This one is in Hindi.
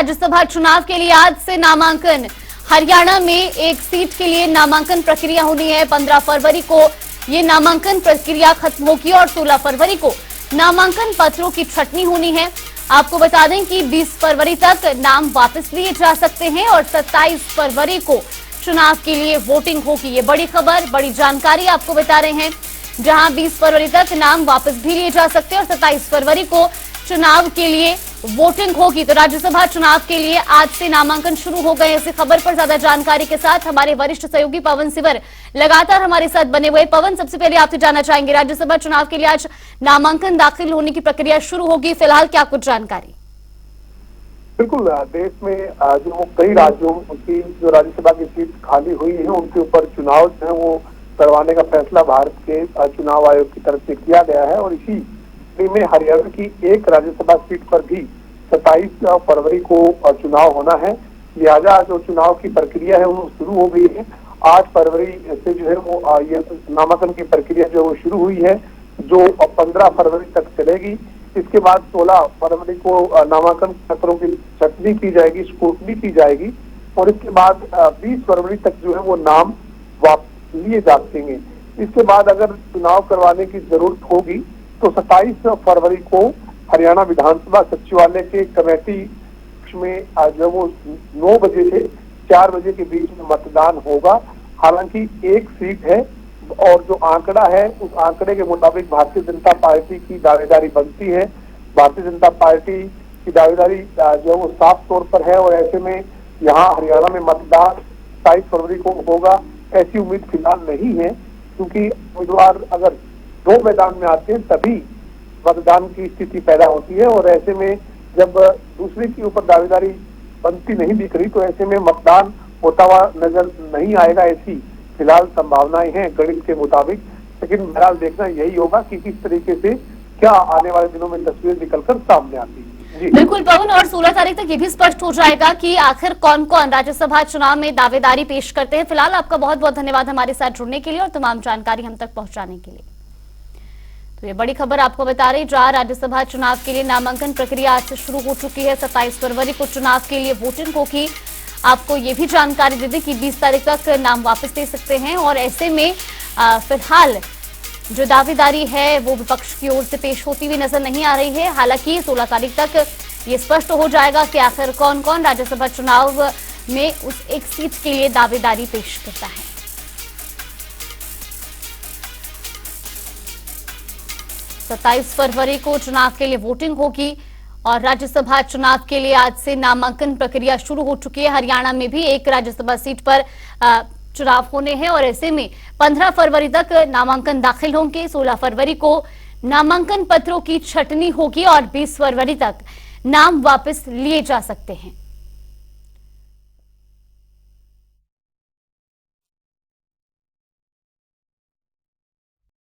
राज्यसभा चुनाव के लिए आज से नामांकन। हरियाणा में एक सीट के लिए नामांकन प्रक्रिया होनी है। 15 फरवरी को ये नामांकन प्रक्रिया खत्म होगी और 16 फरवरी को नामांकन पत्रों की छंटनी होनी है। आपको बता दें कि 20 फरवरी तक नाम वापस लिए जा सकते हैं और 27 फरवरी को चुनाव के लिए वोटिंग होगी। ये बड़ी खबर, बड़ी जानकारी आपको बता रहे हैं, जहां 20 फरवरी तक नाम वापस भी लिए जा सकते हैं और 27 फरवरी को चुनाव के लिए वोटिंग होगी। तो राज्यसभा चुनाव के लिए आज से नामांकन शुरू हो गए। इसी खबर पर ज्यादा जानकारी के साथ हमारे वरिष्ठ सहयोगी पवन सिवर लगातार हमारे साथ बने हुए। पवन, सबसे पहले आपसे जानना चाहेंगे, राज्यसभा चुनाव के लिए आज नामांकन दाखिल होने की प्रक्रिया शुरू होगी, फिलहाल क्या कुछ जानकारी? बिल्कुल, देश में जो कई राज्यों की जो राज्यसभा की सीट खाली हुई है उनके ऊपर चुनाव जो है वो करवाने का फैसला भारत के चुनाव आयोग की तरफ से किया गया है और इसी में हरियाणा की एक राज्यसभा सीट पर भी 27 फरवरी को चुनाव होना है। लिहाजा जो चुनाव की प्रक्रिया है वो शुरू हो गई है। 8 फरवरी से जो है वो ये नामांकन की प्रक्रिया जो वो शुरू हुई है, जो 15 फरवरी तक चलेगी। इसके बाद 16 फरवरी को नामांकन पत्रों की छंटनी की जाएगी, स्क्रूटनी की जाएगी और इसके बाद 20 फरवरी तक जो है वो नाम वापस लिए जा सकेंगे। इसके बाद अगर चुनाव करवाने की जरूरत होगी तो 27 फरवरी को हरियाणा विधानसभा सचिवालय के कमेटी में जो वो 9 बजे से 4 बजे के बीच में मतदान होगा। हालांकि एक सीट है और जो आंकड़ा है उस आंकड़े के मुताबिक भारतीय जनता पार्टी की दावेदारी बनती है। भारतीय जनता पार्टी की दावेदारी जो वो साफ तौर पर है और ऐसे में यहाँ हरियाणा में मतदान 27 फरवरी को होगा ऐसी उम्मीद फिलहाल नहीं है, क्योंकि उम्मीदवार अगर 2 मैदान में आते हैं तभी मतदान की स्थिति पैदा होती है और ऐसे में जब दूसरे के ऊपर दावेदारी बनती नहीं दिख रही तो ऐसे में मतदान होता हुआ नजर नहीं आएगा, ऐसी फिलहाल संभावनाएं हैं गणित के मुताबिक। लेकिन बहरहाल देखना यही होगा कि किस तरीके से क्या आने वाले दिनों में तस्वीर निकलकर सामने आती है। बिल्कुल पवन, और 16 तारीख तक ये भी स्पष्ट हो जाएगा कि आखिर कौन कौन राज्यसभा चुनाव में दावेदारी पेश करते हैं। फिलहाल आपका बहुत बहुत धन्यवाद हमारे साथ जुड़ने के लिए और तमाम जानकारी हम तक पहुंचाने के लिए। तो ये बड़ी खबर आपको बता रही, जहां राज्यसभा चुनाव के लिए नामांकन प्रक्रिया आज से शुरू हो चुकी है। 27 फरवरी को चुनाव के लिए वोटिंग होगी। आपको ये भी जानकारी दे दें कि 20 तारीख तक नाम वापस दे सकते हैं और ऐसे में फिलहाल जो दावेदारी है वो विपक्ष की ओर से पेश होती हुई नजर नहीं आ रही है। हालांकि 16 तारीख तक ये स्पष्ट हो जाएगा कि आखिर कौन कौन राज्यसभा चुनाव में उस एक सीट के लिए दावेदारी पेश करता है। 27 फरवरी को चुनाव के लिए वोटिंग होगी और राज्यसभा चुनाव के लिए आज से नामांकन प्रक्रिया शुरू हो चुकी है। हरियाणा में भी एक राज्यसभा सीट पर चुनाव होने हैं और ऐसे में 15 फरवरी तक नामांकन दाखिल होंगे। 16 फरवरी को नामांकन पत्रों की छंटनी होगी और 20 फरवरी तक नाम वापस लिए जा सकते हैं।